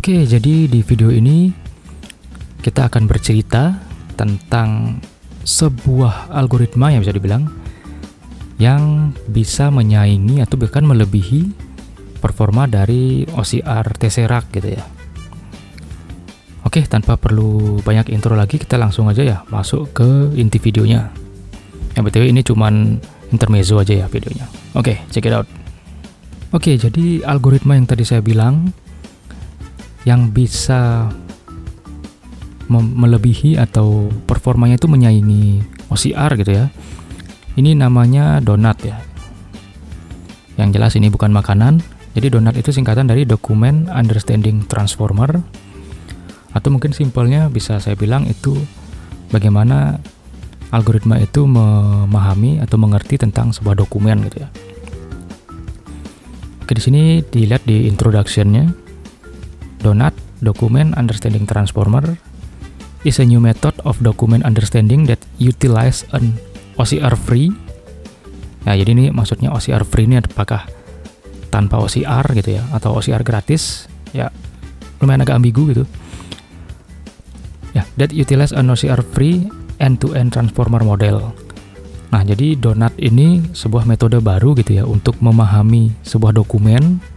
Oke, jadi di video ini kita akan bercerita tentang sebuah algoritma yang bisa dibilang yang bisa menyaingi atau bahkan melebihi performa dari OCR Tesseract gitu ya. Oke, tanpa perlu banyak intro lagi, kita langsung aja ya masuk ke inti videonya. Yang BTW ini cuman intermezzo aja ya videonya. Oke, check it out. Oke, jadi algoritma yang tadi saya bilang yang bisa melebihi atau performanya itu menyaingi OCR gitu ya. Ini namanya donut ya. Yang jelas ini bukan makanan. Jadi donut itu singkatan dari Document Understanding Transformer. Atau mungkin simpelnya bisa saya bilang itu bagaimana algoritma itu memahami atau mengerti tentang sebuah dokumen gitu ya. Oke, di sini dilihat di introduction-nya. Donut Document Understanding Transformer is a new method of document understanding that utilize an OCR free. Nah, jadi ini maksudnya OCR free ini apakah tanpa OCR gitu ya atau OCR gratis? Ya, lumayan agak ambigu gitu. Ya, that utilize an OCR free end-to-end transformer model. Nah, jadi donut ini sebuah metode baru gitu ya untuk memahami sebuah dokumen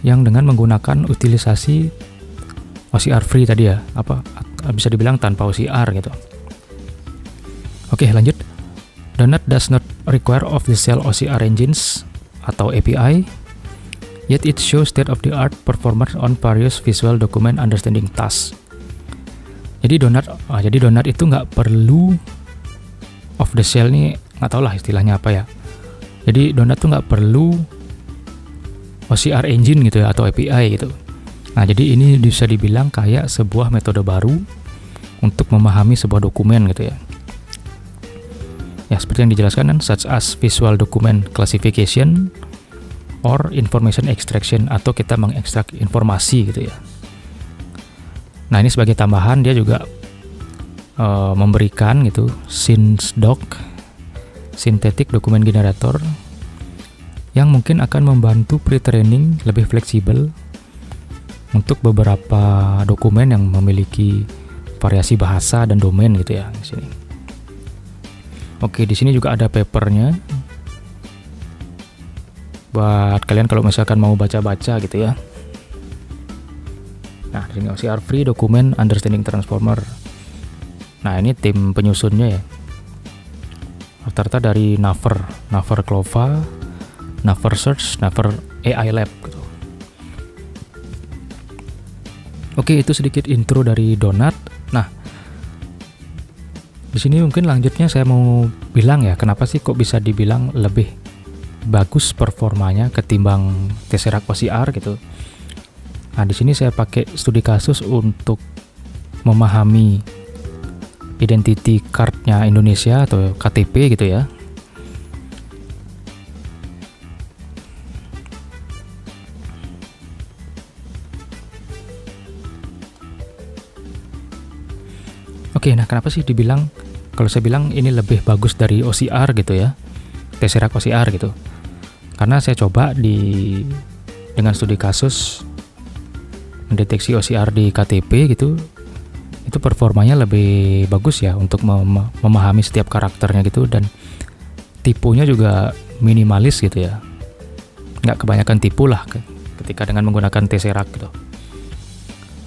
yang dengan menggunakan utilisasi OCR free tadi ya, bisa dibilang tanpa OCR gitu. Oke, lanjut. Donut does not require off-the-shelf OCR engines atau API, yet it shows state-of-the-art performance on various visual document understanding tasks. Jadi donut itu nggak perlu off-the-shelf, nih nggak tahu lah istilahnya apa ya. Jadi donut tuh nggak perlu OCR engine gitu ya atau API gitu. Nah, jadi ini bisa dibilang kayak sebuah metode baru untuk memahami sebuah dokumen gitu ya. Ya, seperti yang dijelaskan kan, such as visual document classification or information extraction, atau kita mengekstrak informasi gitu ya. Nah, ini sebagai tambahan dia juga memberikan gitu SynthDoc, Synthetic Document Generator, yang mungkin akan membantu pre-training lebih fleksibel untuk beberapa dokumen yang memiliki variasi bahasa dan domain gitu ya di sini. Oke, di sini juga ada papernya buat kalian kalau misalkan mau baca-baca gitu ya. Nah, di sini OCR Free Document Understanding Transformer. Nah, ini tim penyusunnya ya. Rata-rata dari Naver Clova, Naver Search, Naver AI Lab gitu. Oke, itu sedikit intro dari donut. Nah, di sini mungkin lanjutnya saya mau bilang ya, kenapa sih kok bisa dibilang lebih bagus performanya ketimbang Tesseract OCR gitu. Nah, di sini saya pakai studi kasus untuk memahami identity card-nya Indonesia atau KTP gitu ya. Oke, nah kenapa sih dibilang, kalau saya bilang ini lebih bagus dari OCR gitu ya, Tesseract OCR gitu. Karena saya coba dengan studi kasus mendeteksi OCR di KTP gitu, itu performanya lebih bagus ya untuk memahami setiap karakternya gitu, dan tipenya juga minimalis gitu ya. Nggak kebanyakan tipu lah ketika dengan menggunakan Tesseract gitu.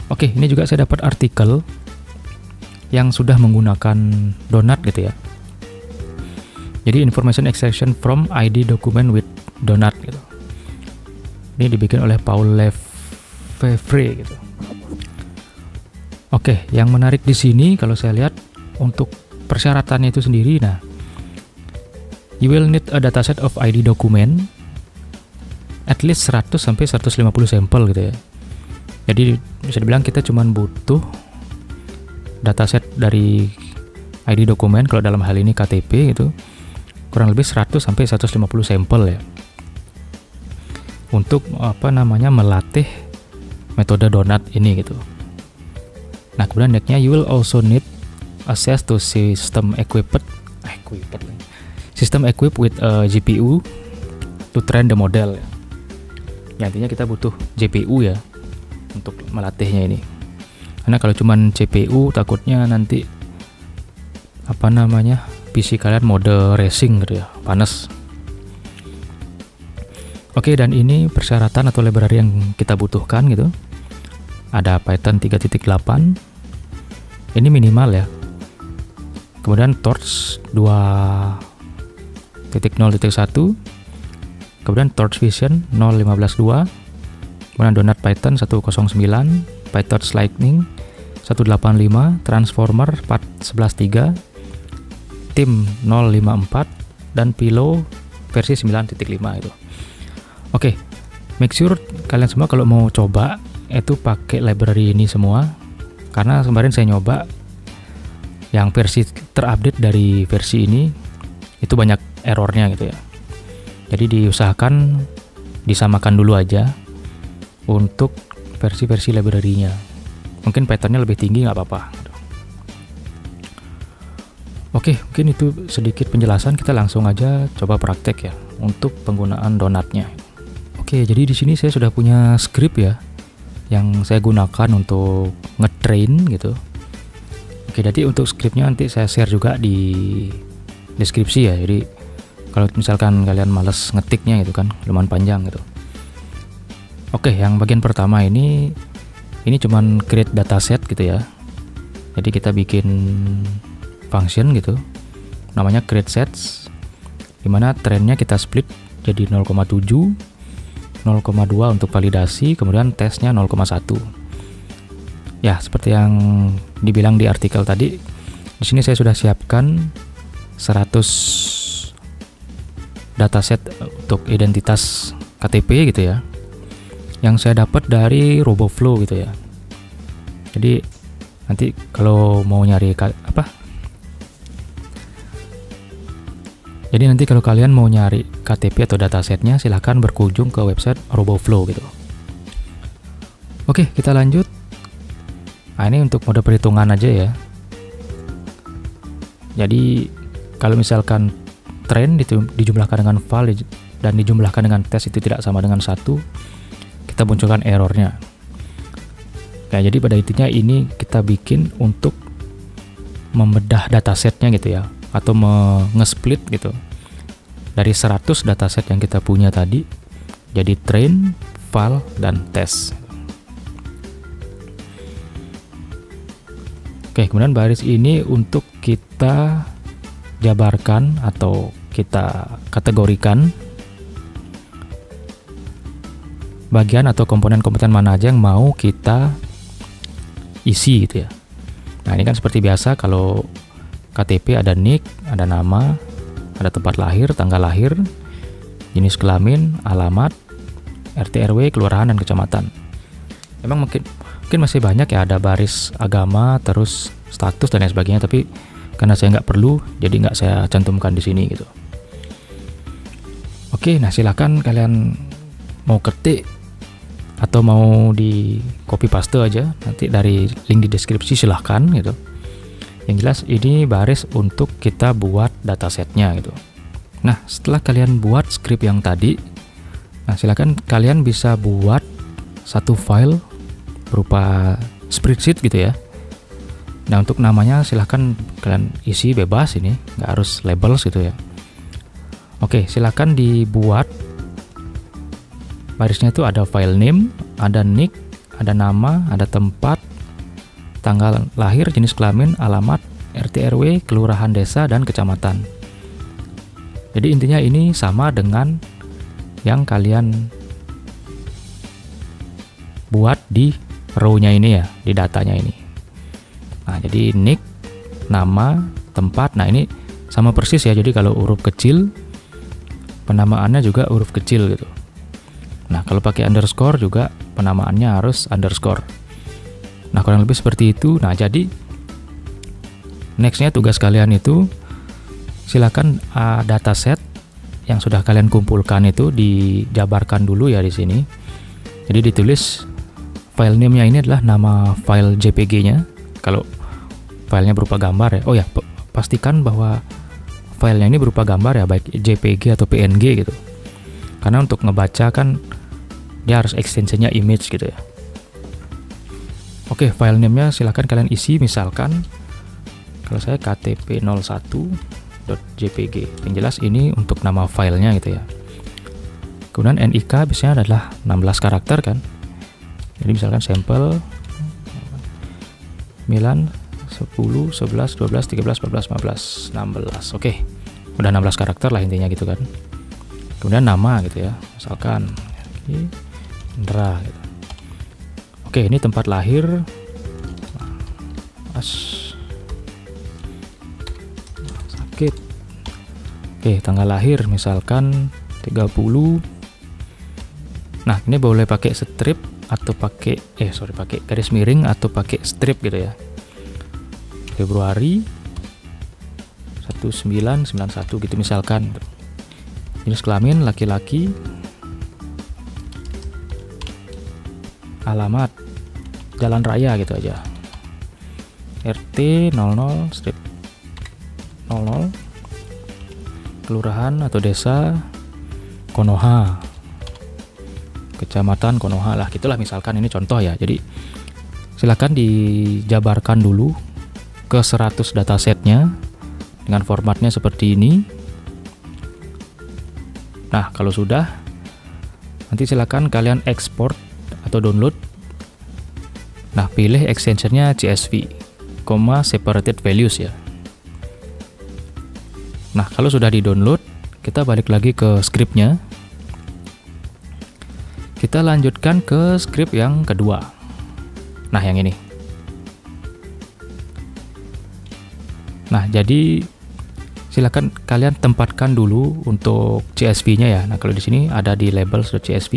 Oke, ini juga saya dapat artikel yang sudah menggunakan donut gitu ya. Jadi information extraction from ID document with donut gitu. Ini dibikin oleh Paul Lefevre gitu. Oke, yang menarik di sini kalau saya lihat untuk persyaratannya itu sendiri, nah, you will need a dataset of ID document at least 100 sampai 150 sampel gitu ya. Jadi bisa dibilang kita cuma butuh dataset dari ID dokumen, kalau dalam hal ini KTP gitu, kurang lebih 100 sampai 150 sampel ya. Untuk melatih metode donut ini gitu. Nah, kemudian next-nya you will also need access to system equipped with a GPU to train the model ya. Ya, intinya kita butuh GPU ya untuk melatihnya ini. Karena kalau cuman CPU takutnya nanti PC kalian mode racing gitu ya, panas. Oke, dan ini persyaratan atau library yang kita butuhkan gitu. Ada Python 3.8. Ini minimal ya. Kemudian Torch 2.0.1. Kemudian Torch Vision 0.15.2. Kemudian Donut Python 109, PyTorch Lightning 185, Transformer 4.11.3, Tim 0.54, dan Pillow versi 9.5 itu. Oke, make sure kalian semua kalau mau coba itu pakai library ini semua, karena kemarin saya nyoba yang versi terupdate dari versi ini itu banyak errornya gitu ya. Jadi diusahakan disamakan dulu aja untuk versi-versi library-nya. Mungkin Python-nya lebih tinggi nggak apa-apa. Oke, mungkin itu sedikit penjelasan. Kita langsung aja coba praktek ya untuk penggunaan donatnya. Oke, jadi di sini saya sudah punya script ya yang saya gunakan untuk ngetrain gitu. Oke, jadi untuk scriptnya nanti saya share juga di deskripsi ya. Jadi kalau misalkan kalian males ngetiknya gitu kan, lumayan panjang gitu. Oke, yang bagian pertama ini cuman create dataset gitu ya. Jadi kita bikin function gitu, namanya create sets, dimana trennya kita split jadi 0,7, 0,2 untuk validasi, kemudian tesnya 0,1. Ya, seperti yang dibilang di artikel tadi, di sini saya sudah siapkan 100 dataset untuk identitas KTP gitu ya, yang saya dapat dari RoboFlow gitu ya. Jadi nanti kalau mau nyari kalau kalian mau nyari KTP atau datasetnya, silahkan berkunjung ke website RoboFlow gitu. Oke, kita lanjut. Nah, ini untuk mode perhitungan aja ya. Jadi kalau misalkan tren dijumlahkan dengan val dan dijumlahkan dengan tes itu tidak sama dengan 1, kita munculkan errornya. Nah, jadi pada intinya ini kita bikin untuk membedah datasetnya gitu ya, atau nge-split gitu dari 100 dataset yang kita punya tadi jadi train, val, dan tes. Oke, kemudian baris ini untuk kita jabarkan atau kita kategorikan bagian atau komponen-komponen mana aja yang mau kita isi gitu ya. Nah, ini kan seperti biasa kalau KTP ada nick, ada nama, ada tempat lahir, tanggal lahir, jenis kelamin, alamat, RT RW, kelurahan, dan kecamatan. Emang mungkin masih banyak ya, ada baris agama, terus status dan lain sebagainya, tapi karena saya nggak perlu, jadi nggak saya cantumkan di sini gitu. Oke, nah silakan kalian mau ketik atau mau di copy paste aja nanti dari link di deskripsi, silahkan gitu. Yang jelas ini baris untuk kita buat datasetnya gitu. Nah, setelah kalian buat script yang tadi, nah silakan kalian bisa buat satu file berupa spreadsheet gitu ya. Nah, untuk namanya silahkan kalian isi bebas, ini nggak harus labels gitu ya. Oke, silahkan dibuat barisnya itu ada file name, ada nick, ada nama, ada tempat, tanggal lahir, jenis kelamin, alamat, RT RW, kelurahan, desa, dan kecamatan. Jadi intinya ini sama dengan yang kalian buat di row-nya ini ya, di datanya ini. Nah, jadi nick, nama, tempat, nah ini sama persis ya. Jadi kalau huruf kecil, penamaannya juga huruf kecil gitu. Nah, kalau pakai underscore juga penamaannya harus underscore. Nah, kurang lebih seperti itu. Nah, jadi nextnya tugas kalian itu silakan dataset yang sudah kalian kumpulkan itu dijabarkan dulu ya di sini. Jadi ditulis file name-nya ini adalah nama file JPG-nya. Kalau filenya berupa gambar ya. Oh ya, pastikan bahwa filenya ini berupa gambar ya, baik JPG atau PNG gitu. Karena untuk ngebaca kan dia harus extensionnya image gitu ya. Oke, file name-nya silahkan kalian isi, misalkan kalau saya ktp01.jpg. Yang jelas ini untuk nama filenya gitu ya. Kemudian NIK biasanya adalah 16 karakter kan. Jadi misalkan sampel 9, 10, 11, 12, 13, 14, 15, 16. Oke, udah 16 karakter lah intinya gitu kan. Kemudian nama gitu ya, misalkan Indra gitu. Oke, ini tempat lahir sakit. Oke, tanggal lahir misalkan 30. Nah, ini boleh pakai strip atau pakai pakai garis miring atau pakai strip gitu ya. Februari 1991 gitu misalkan. Jenis kelamin laki-laki. Alamat jalan raya gitu aja. RT 00 strip 00. Kelurahan atau desa Konoha. Kecamatan Konoha lah, gitulah misalkan, ini contoh ya. Jadi silakan dijabarkan dulu ke 100 datasetnya dengan formatnya seperti ini. Nah, kalau sudah, nanti silakan kalian ekspor atau download. Nah, pilih extensionnya CSV, separated values ya. Nah, kalau sudah di-download, kita balik lagi ke scriptnya. Kita lanjutkan ke script yang kedua. Nah, yang ini. Nah, jadi silakan kalian tempatkan dulu untuk CSV-nya ya. Nah, kalau di sini ada di labels.csv,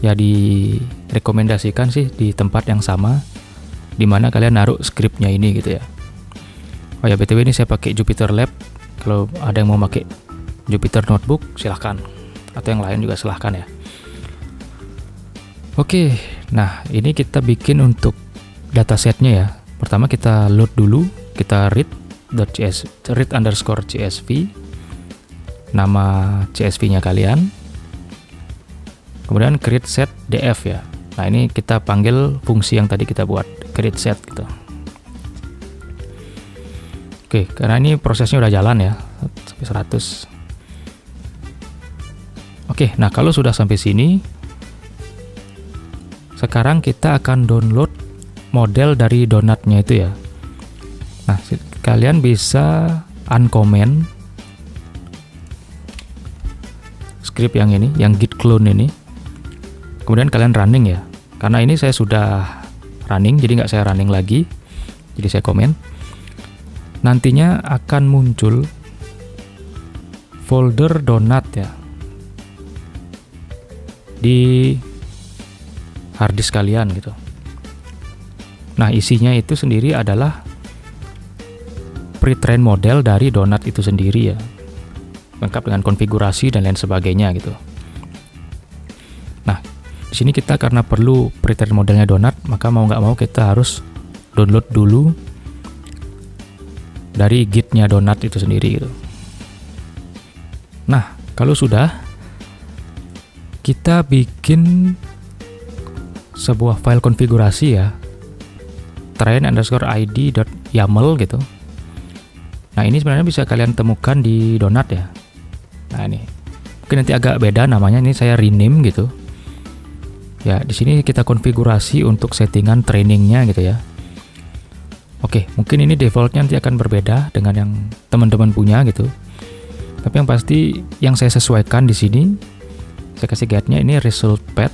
ya direkomendasikan sih di tempat yang sama dimana kalian naruh scriptnya ini gitu ya. Oh ya, BTW ini saya pakai Jupyter Lab. Kalau ada yang mau pakai Jupyter Notebook silahkan, atau yang lain juga silahkan ya. Oke, nah ini kita bikin untuk datasetnya ya. Pertama kita load dulu, kita read_csv, nama CSV-nya kalian. Kemudian create set df ya. Nah ini kita panggil fungsi yang tadi kita buat, create set gitu. Oke, karena ini prosesnya udah jalan ya sampai 100. Oke, nah kalau sudah sampai sini, sekarang kita akan download model dari donatnya itu ya. Nah, kalian bisa uncomment script yang ini, yang git clone ini. Kemudian kalian running ya. Karena ini saya sudah running, jadi nggak saya running lagi. Jadi saya komen. Nantinya akan muncul folder donat ya di harddisk kalian gitu. Nah, isinya itu sendiri adalah pre-train model dari donat itu sendiri ya, lengkap dengan konfigurasi dan lain sebagainya gitu. Nah, di sini kita karena perlu pre-train modelnya donat, maka mau nggak mau kita harus download dulu dari gitnya donat itu sendiri gitu. Nah, kalau sudah, kita bikin sebuah file konfigurasi ya, train_id.yaml gitu. Nah, ini sebenarnya bisa kalian temukan di donat ya. Nah, ini mungkin nanti agak beda namanya, ini saya rename gitu ya. Di sini kita konfigurasi untuk settingan trainingnya gitu ya. Oke, mungkin ini defaultnya nanti akan berbeda dengan yang teman-teman punya gitu. Tapi yang pasti yang saya sesuaikan di sini, saya kasih guide-nya ini result path.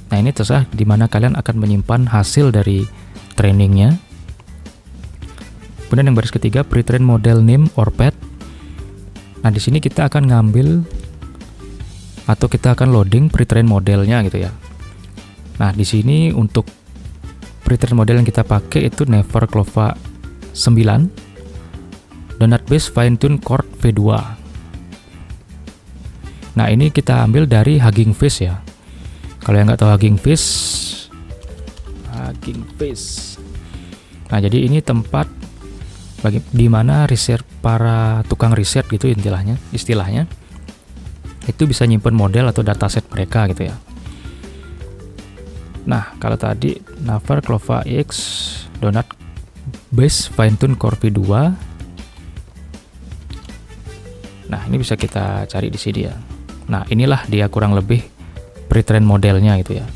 Nah, ini terserah di mana kalian akan menyimpan hasil dari trainingnya. Kemudian yang baris ketiga, pre-train model name or path. Nah, di sini kita akan ngambil atau kita akan loading pre-train modelnya gitu ya. Nah, di sini untuk pre-train model yang kita pakai itu Neverclova 9 Donut Base Fine Tune Core V2. Nah, ini kita ambil dari Hugging Face ya. Kalau yang nggak tahu Hugging Face. Nah, jadi ini tempat di mana riset para tukang riset gitu istilahnya itu bisa nyimpen model atau dataset mereka gitu ya. Nah, kalau tadi Naver, Clova X, Donut Base Fine-Tune Core V2. Nah, ini bisa kita cari di sini ya. Nah, inilah dia kurang lebih pre-train modelnya gitu ya.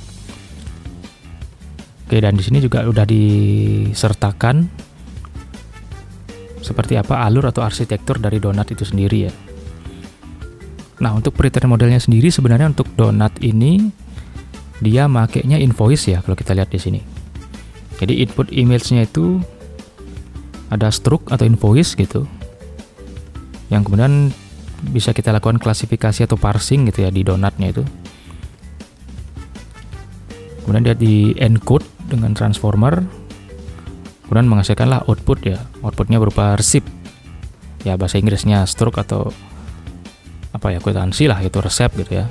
Oke, dan di sini juga udah disertakan seperti apa alur atau arsitektur dari Donut itu sendiri ya. Nah, untuk pre-train modelnya sendiri sebenarnya untuk Donut ini dia makainya invoice ya kalau kita lihat di sini. Jadi input image-nya itu ada struct atau invoice gitu. Yang kemudian bisa kita lakukan klasifikasi atau parsing gitu ya di Donut-nya itu. Kemudian dia di encode dengan transformer. Kemudian menghasilkanlah output ya. Outputnya berupa receipt. Ya bahasa Inggrisnya struct atau apa ya, kwitansi lah itu resep gitu ya.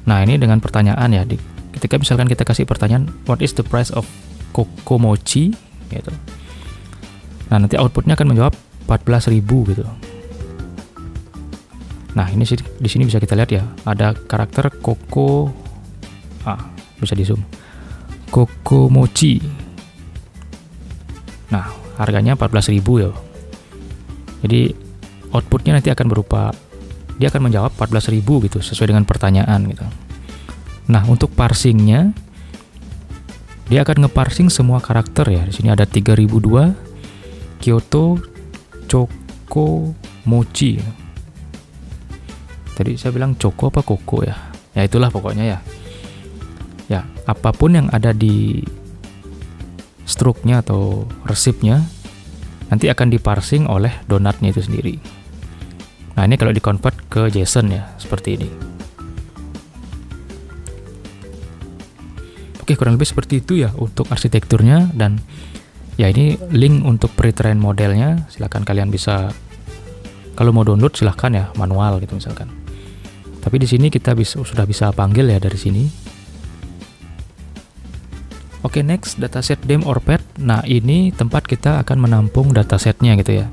Nah, ini dengan pertanyaan ya. Ketika misalkan kita kasih pertanyaan what is the price of Coco Mochi gitu. Nah, nanti outputnya akan menjawab 14.000 gitu. Nah, ini sih di sini bisa kita lihat ya, ada karakter Coco, bisa di zoom, Coco Mochi. Nah, harganya 14.000 ya. Jadi outputnya nanti akan berupa, dia akan menjawab 14.000 gitu sesuai dengan pertanyaan gitu. Nah, untuk parsingnya dia akan ngeparsing semua karakter ya. Di sini ada 3002 Kyoto Choco Mochi. Tadi saya bilang Choco apa Koko ya? Ya itulah pokoknya ya. Ya, apapun yang ada di struknya atau resipnya nanti akan diparsing oleh Donut-nya itu sendiri. Nah, ini kalau di-convert ke JSON ya, seperti ini. Oke, kurang lebih seperti itu ya untuk arsitekturnya, dan ya ini link untuk pre-train modelnya. Silahkan kalian bisa, kalau mau download silahkan ya, manual gitu misalkan. Tapi di sini kita sudah bisa panggil ya dari sini. Oke, next dataset DEM or PET. Nah, ini tempat kita akan menampung datasetnya gitu ya.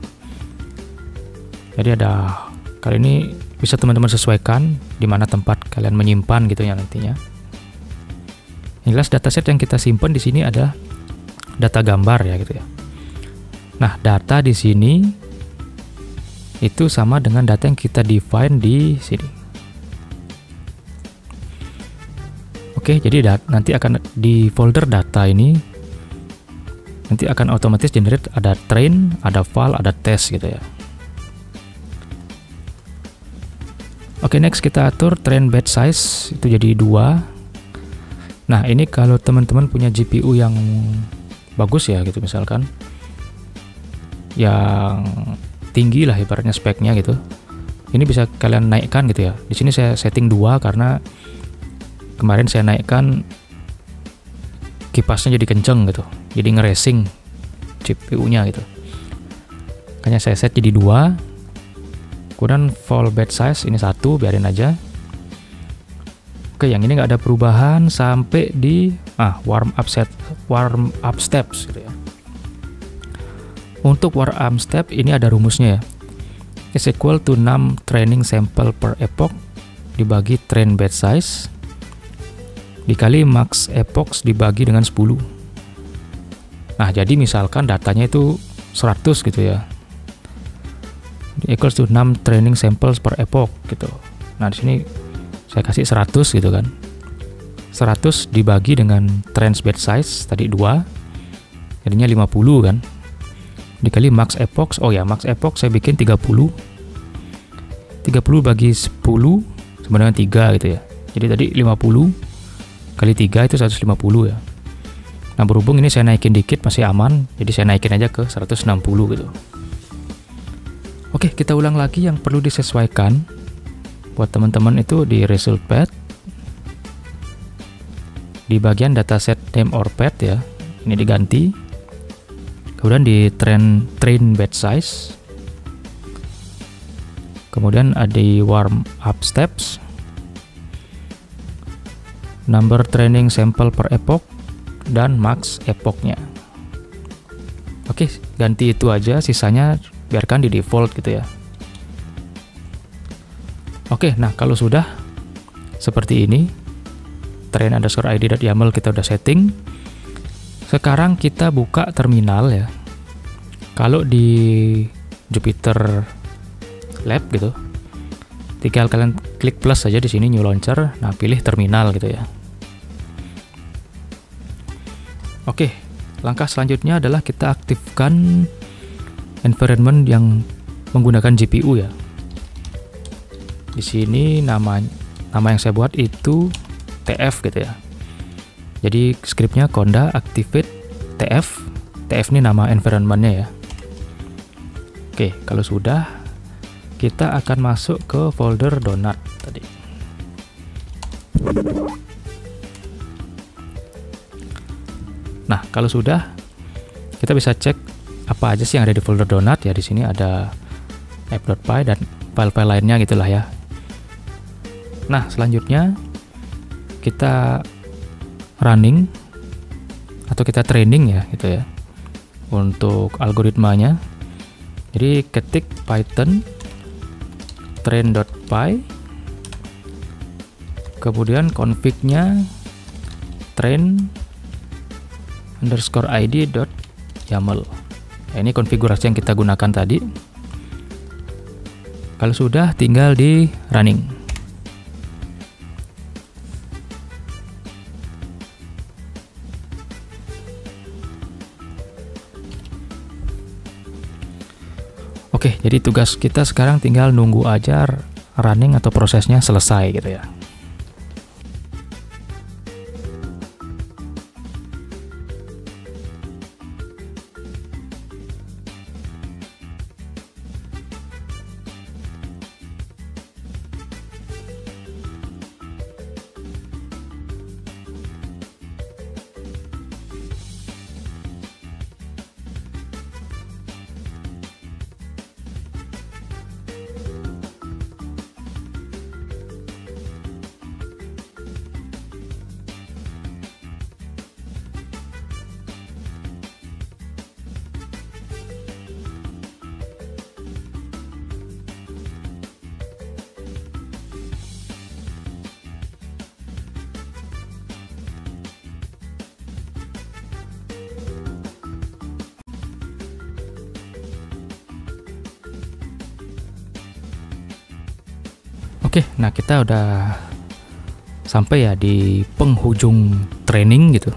Jadi ada, kali ini bisa teman-teman sesuaikan di mana tempat kalian menyimpan gitu ya nantinya. Yang jelas dataset yang kita simpan di sini ada data gambar ya gitu ya. Nah, data di sini itu sama dengan data yang kita define di sini. Oke, jadi nanti akan di folder data ini nanti akan otomatis generate ada train, ada file, ada test gitu ya. Oke, next kita atur train batch size itu jadi 2. Nah, ini kalau teman-teman punya GPU yang bagus ya gitu misalkan, yang tinggi lah ibaratnya speknya gitu, ini bisa kalian naikkan gitu ya. Di sini saya setting 2 karena kemarin saya naikkan kipasnya jadi kenceng gitu, jadi nge-racing CPU-nya gitu. Makanya saya set jadi 2. Kemudian full batch size ini 1, biarin aja. Oke, yang ini nggak ada perubahan sampai di warm up steps gitu ya. Untuk warm up step ini ada rumusnya ya. Is equal to 6 training sample per epoch dibagi train batch size dikali max epochs dibagi dengan 10. Nah, jadi misalkan datanya itu 100 gitu ya. Equals to 6 training samples per epoch gitu. Nah, di sini saya kasih 100 gitu kan. 100 dibagi dengan train batch size tadi 2. Jadinya 50 kan. Dikali max epochs. Oh ya, max epoch saya bikin 30. 30 bagi 10 sama dengan 3 gitu ya. Jadi tadi 50 kali 3 itu 150 ya. Nah, berhubung ini saya naikin dikit masih aman, jadi saya naikin aja ke 160 gitu. Oke, kita ulang lagi yang perlu disesuaikan buat teman-teman itu di result path. Di bagian dataset name or path ya, ini diganti. Kemudian di train batch size. Kemudian ada di warm up steps. Number training sample per epoch dan max epochnya. Oke, ganti itu aja, sisanya biarkan di default gitu ya. Oke, nah kalau sudah seperti ini, train_id.yaml kita udah setting. Sekarang kita buka terminal ya. Kalau di Jupyter Lab gitu, tinggal kalian klik plus saja di sini new launcher, nah pilih terminal gitu ya. Oke, langkah selanjutnya adalah kita aktifkan environment yang menggunakan GPU ya. Di sini nama yang saya buat itu TF gitu ya. Jadi scriptnya conda activate TF. TF ini nama environmentnya ya. Oke, kalau sudah, kita akan masuk ke folder donut tadi. Nah, kalau sudah, kita bisa cek apa aja sih yang ada di folder donut ya. Di sini ada app.py dan file-file lainnya gitulah ya. Nah, selanjutnya kita running atau kita training ya gitu ya untuk algoritmanya. Jadi ketik python train.py, kemudian config-nya train_id.yaml. Nah, ini konfigurasi yang kita gunakan tadi. Kalau sudah, tinggal di running. Oke, jadi tugas kita sekarang tinggal nunggu aja running atau prosesnya selesai gitu ya. Oke, nah kita udah sampai ya di penghujung training gitu.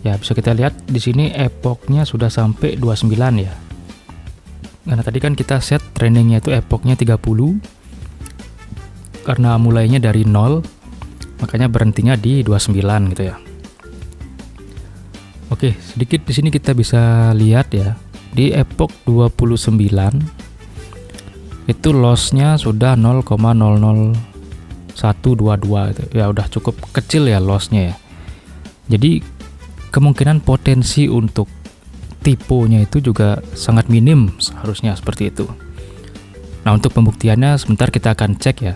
Ya, bisa kita lihat di sini epochnya sudah sampai 29 ya. Karena tadi kan kita set trainingnya itu epochnya 30. Karena mulainya dari 0, makanya berhentinya di 29 gitu ya. Oke, sedikit di sini kita bisa lihat ya. Di epoch 29 itu lossnya sudah 0,00122 gitu. Ya udah cukup kecil ya lossnya ya. Jadi kemungkinan potensi untuk tipunya itu juga sangat minim, seharusnya seperti itu. Nah, untuk pembuktiannya sebentar kita akan cek ya.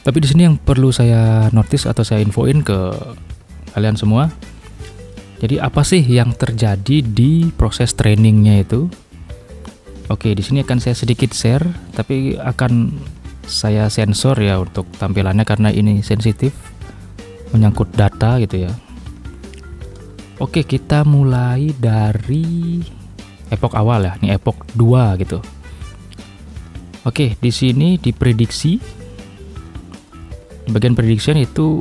Tapi di sini yang perlu saya notice atau saya infoin ke kalian semua. Jadi apa sih yang terjadi di proses trainingnya itu? Oke, di sini akan saya sedikit share, tapi akan saya sensor ya untuk tampilannya karena ini sensitif, menyangkut data gitu ya. Oke, kita mulai dari epoch awal ya, ini epoch 2 gitu. Oke, di sini di prediksi, di bagian prediction itu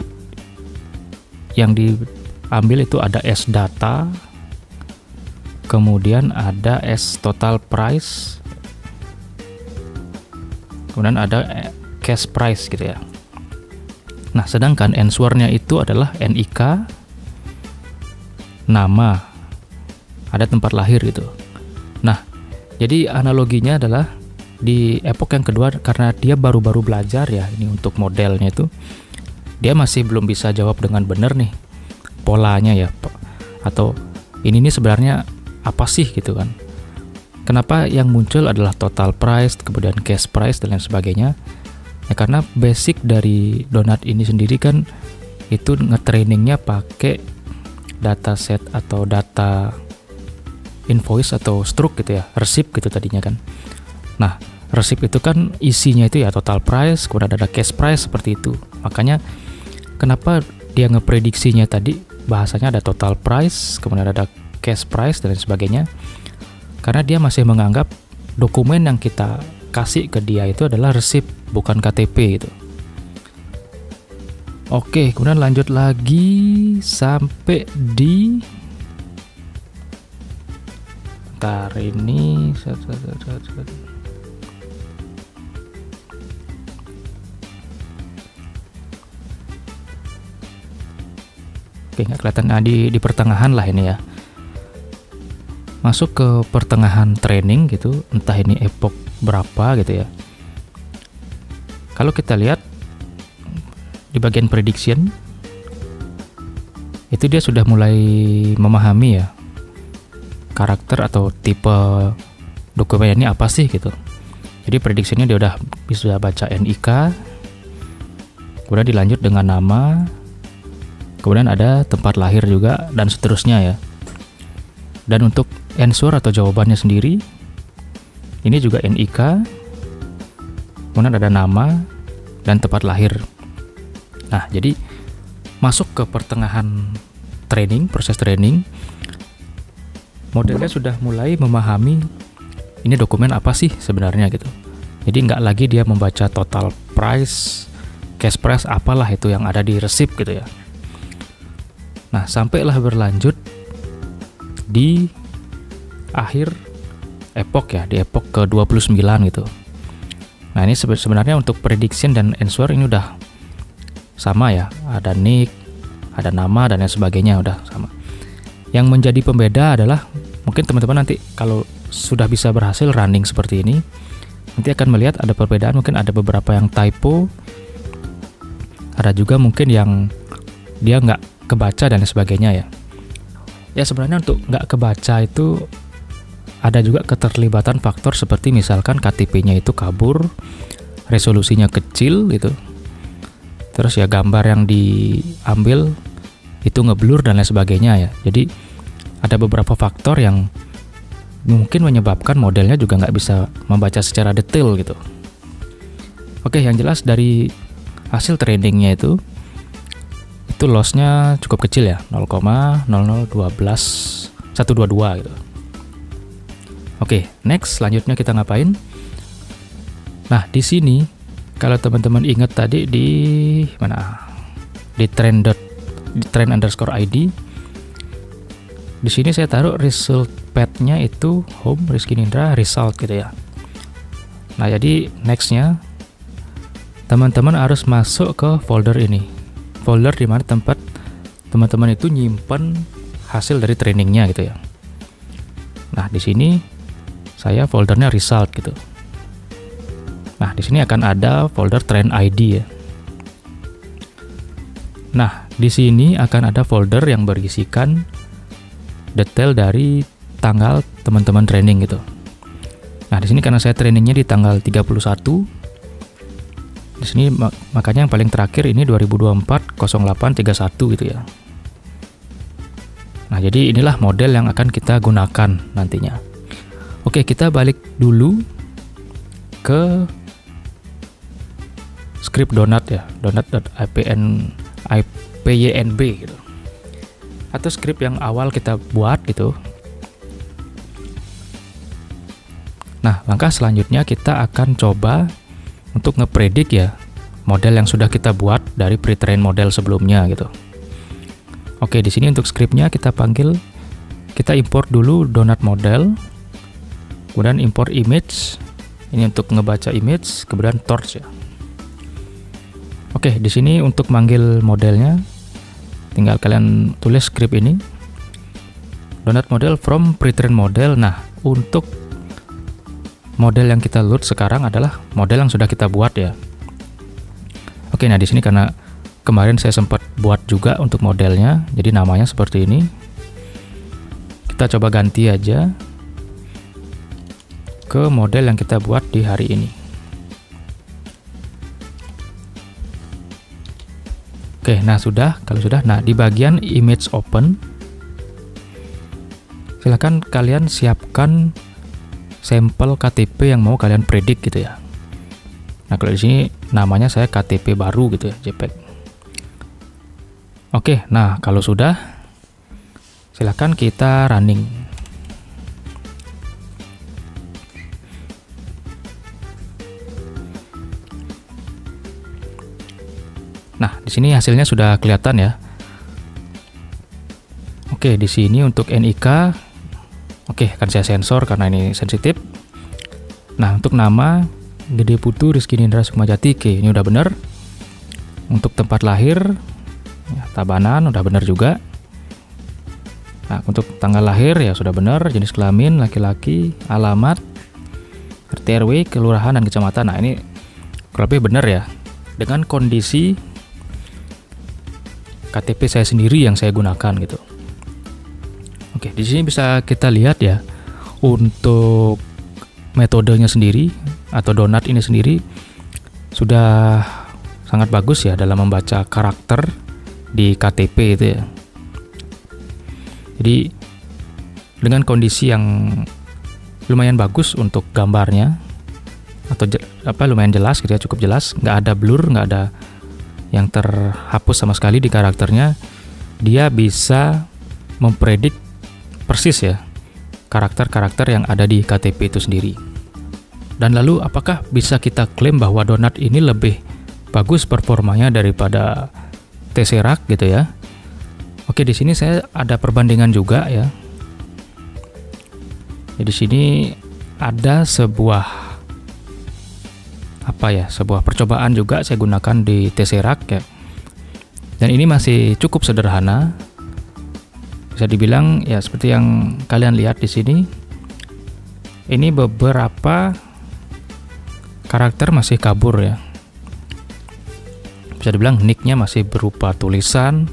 yang diambil itu ada S data, kemudian ada S total price, kemudian ada cash price gitu ya. Nah, sedangkan answer-nya itu adalah NIK, nama, ada tempat lahir gitu. Nah, jadi analoginya adalah di epoch yang kedua, karena dia baru-baru belajar ya, ini untuk modelnya itu dia masih belum bisa jawab dengan benar nih polanya ya, atau ini nih sebenarnya apa sih gitu kan. Kenapa yang muncul adalah total price, kemudian cash price dan lain sebagainya ya, karena basic dari donut ini sendiri kan itu ngetrainingnya pakai dataset atau data invoice atau struk gitu ya, receipt gitu tadinya kan. Nah, receipt itu kan isinya itu ya total price, kemudian ada cash price seperti itu. Makanya kenapa dia ngeprediksinya tadi bahasanya ada total price, kemudian ada cash price dan sebagainya. Karena dia masih menganggap dokumen yang kita kasih ke dia itu adalah receipt, bukan KTP itu. Oke, kemudian lanjut lagi sampai di bentar ini. Oke, nggak kelihatan. Nah, di pertengahan lah ini ya. Masuk ke pertengahan training gitu, entah ini epoch berapa gitu ya. Kalau kita lihat di bagian prediction itu dia sudah mulai memahami ya karakter atau tipe dokumen ini apa sih gitu. Jadi prediksinya dia udah bisa baca NIK, kemudian dilanjut dengan nama, kemudian ada tempat lahir juga dan seterusnya ya. Dan untuk answer atau jawabannya sendiri ini juga NIK, kemudian ada nama dan tempat lahir. Nah, jadi masuk ke pertengahan training, proses training, modelnya sudah mulai memahami ini dokumen apa sih sebenarnya gitu. Jadi nggak lagi dia membaca total price, cash price, apalah itu yang ada di receipt gitu ya. Nah, sampailah berlanjut di akhir epoch ya, di epoch ke-29 gitu. Nah, ini sebenarnya untuk prediction dan answer ini udah sama ya, ada nick, ada nama dan lain sebagainya, udah sama. Yang menjadi pembeda adalah mungkin teman-teman nanti kalau sudah bisa berhasil running seperti ini, nanti akan melihat ada perbedaan, mungkin ada beberapa yang typo, ada juga mungkin yang dia nggak kebaca dan lain sebagainya ya. Ya sebenarnya untuk nggak kebaca itu ada juga keterlibatan faktor seperti misalkan KTP-nya itu kabur, resolusinya kecil gitu. Terus ya gambar yang diambil itu ngeblur dan lain sebagainya ya. Jadi ada beberapa faktor yang mungkin menyebabkan modelnya juga nggak bisa membaca secara detail gitu. Oke, yang jelas dari hasil trainingnya itu lossnya cukup kecil ya, 0,00122 gitu. Oke, next selanjutnya kita ngapain? Nah, di sini kalau teman-teman ingat tadi di mana? Di trend underscore ID. Di sini saya taruh result path-nya itu home Rizky Nindra result gitu ya. Nah, jadi next-nya teman-teman harus masuk ke folder ini. Folder di mana tempat teman-teman itu nyimpen hasil dari trainingnya gitu ya. Nah, di sini saya foldernya result gitu. Nah, di sini akan ada folder trend ID ya. Nah, di sini akan ada folder yang berisikan detail dari tanggal teman-teman training gitu. Nah, di sini karena saya trainingnya di tanggal 31, di sini makanya yang paling terakhir ini 2024-08-31 gitu ya. Nah, jadi inilah model yang akan kita gunakan nantinya. Oke, kita balik dulu ke script donut ya, donut.ipynb gitu. Atau script yang awal kita buat gitu. Nah, langkah selanjutnya kita akan coba untuk ngepredik ya model yang sudah kita buat dari pre-train model sebelumnya gitu. Oke, di sini untuk scriptnya kita import dulu donut model, kemudian import image. Ini untuk ngebaca image, kemudian torch ya. Oke, di sini untuk manggil modelnya, tinggal kalian tulis script ini, donut model from pre-train model. Nah, untuk model yang kita load sekarang adalah model yang sudah kita buat ya. Oke, nah di sini karena kemarin saya sempat buat juga untuk modelnya, jadi namanya seperti ini. Kita coba ganti aja ke model yang kita buat di hari ini. Oke, nah kalau sudah, nah di bagian image open, silakan kalian siapkan sampel KTP yang mau kalian predik gitu ya. Nah, kalau di sini namanya saya KTP baru gitu ya, JPEG. Oke, nah kalau sudah, silakan kita running. Nah, di sini hasilnya sudah kelihatan ya. Oke, di sini untuk NIK, oke, akan saya sensor karena ini sensitif. Nah, untuk nama Gede Putu Rizky Nindra Sukmajati, oke, ini udah bener. Untuk tempat lahir, ya, Tabanan, udah bener juga. Nah, untuk tanggal lahir ya sudah bener, jenis kelamin laki-laki, alamat, RT RW, kelurahan dan kecamatan. Nah, ini kurang lebih bener ya. Dengan kondisi KTP saya sendiri yang saya gunakan gitu. Oke, di sini bisa kita lihat ya, untuk metodenya sendiri atau Donut ini sendiri sudah sangat bagus ya dalam membaca karakter di KTP itu ya. Jadi dengan kondisi yang lumayan bagus untuk gambarnya atau lumayan jelas gitu ya, cukup jelas, nggak ada blur, nggak ada yang terhapus sama sekali di karakternya, dia bisa mempredik persis ya karakter-karakter yang ada di KTP itu sendiri. Dan lalu apakah bisa kita klaim bahwa Donut ini lebih bagus performanya daripada Tesseract gitu ya? Oke, di sini saya ada perbandingan juga ya. Di sini ada sebuah sebuah percobaan juga saya gunakan di Tesseract ya. Dan ini masih cukup sederhana. Bisa dibilang ya seperti yang kalian lihat di sini. Ini beberapa karakter masih kabur ya. Bisa dibilang nicknya masih berupa tulisan,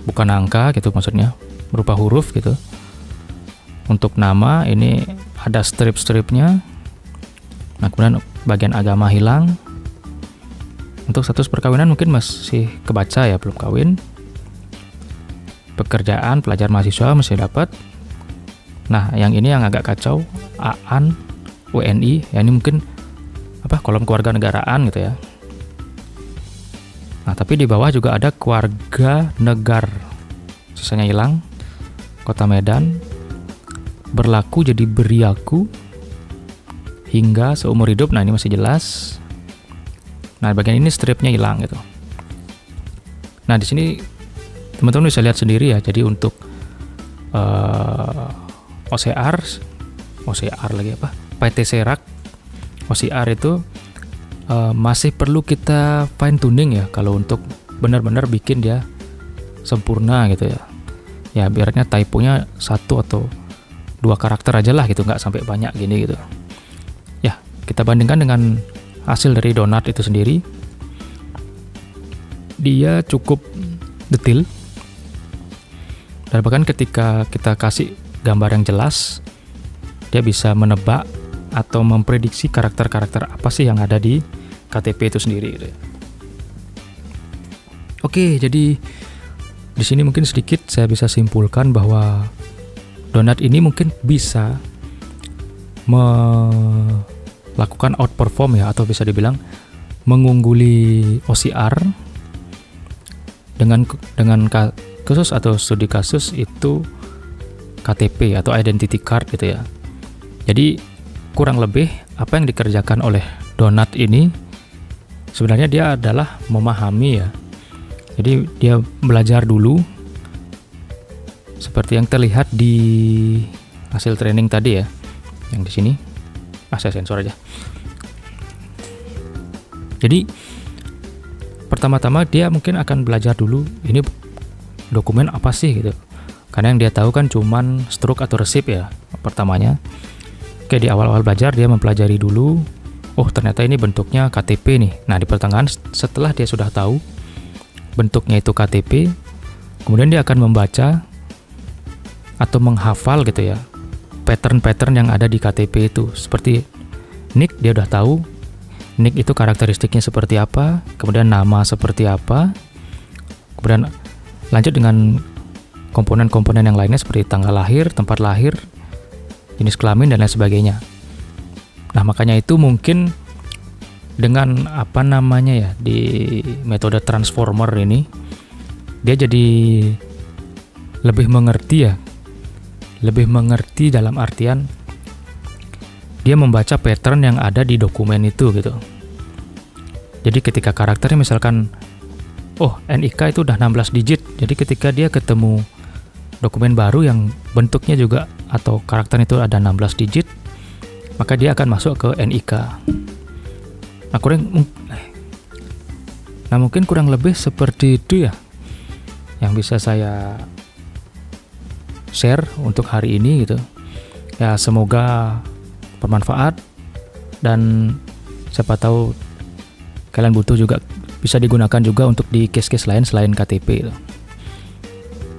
bukan angka gitu maksudnya, berupa huruf gitu. Untuk nama ini ada strip-stripnya. Nah, kemudian bagian agama hilang. Untuk status perkawinan mungkin masih kebaca ya, belum kawin. Pekerjaan pelajar mahasiswa masih dapat. Nah, yang ini yang agak kacau, AAN, WNI, ya ini mungkin kolom keluarga negaraan gitu ya. Nah, tapi di bawah juga ada keluarga negar, sisanya hilang. Kota Medan, berlaku jadi beriaku, hingga seumur hidup. Nah, ini masih jelas. Nah, bagian ini stripnya hilang gitu. Nah, di sini teman-teman bisa lihat sendiri ya. Jadi untuk OCR lagi Tesseract, OCR itu masih perlu kita fine tuning ya kalau untuk benar-benar bikin dia sempurna gitu ya. Ya biarnya typonya 1 atau 2 karakter aja lah gitu, nggak sampai banyak gini gitu. Ya, kita bandingkan dengan hasil dari Donut itu sendiri. Dia cukup detail. Dan bahkan ketika kita kasih gambar yang jelas, dia bisa menebak atau memprediksi karakter-karakter apa sih yang ada di KTP itu sendiri gitu. Oke, jadi di sini mungkin sedikit saya bisa simpulkan bahwa Donut ini mungkin bisa melakukan outperform ya, atau bisa dibilang mengungguli OCR dengan khusus atau studi kasus itu KTP atau identity card gitu ya. Jadi kurang lebih apa yang dikerjakan oleh Donut ini sebenarnya dia adalah memahami ya. Jadi dia belajar dulu seperti yang terlihat di hasil training tadi ya, yang di sini. Saya sensor aja. Jadi pertama-tama dia mungkin akan belajar dulu ini dokumen apa sih gitu. Karena yang dia tahu kan cuman stroke atau resip ya pertamanya. Oke, di awal-awal belajar dia mempelajari dulu. Oh, ternyata ini bentuknya KTP nih. Nah, di pertengahan setelah dia sudah tahu bentuknya itu KTP, kemudian dia akan membaca atau menghafal gitu ya pattern-pattern yang ada di KTP itu. Seperti nick dia udah tahu, nick itu karakteristiknya seperti apa, kemudian nama seperti apa, kemudian lanjut dengan komponen-komponen yang lainnya seperti tanggal lahir, tempat lahir, jenis kelamin dan lain sebagainya. Nah, makanya itu mungkin dengan di metode transformer ini dia jadi lebih mengerti ya. Lebih mengerti dalam artian dia membaca pattern yang ada di dokumen itu gitu. Jadi ketika karakternya misalkan, oh NIK itu udah 16 digit, jadi ketika dia ketemu dokumen baru yang bentuknya juga atau karakter itu ada 16 digit, maka dia akan masuk ke NIK. Nah mungkin kurang lebih seperti itu ya yang bisa saya share untuk hari ini gitu. Ya semoga bermanfaat dan siapa tahu kalian butuh juga, bisa digunakan juga untuk di case-case lain selain KTP gitu.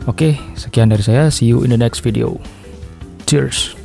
Oke, sekian dari saya. See you in the next video. Cheers.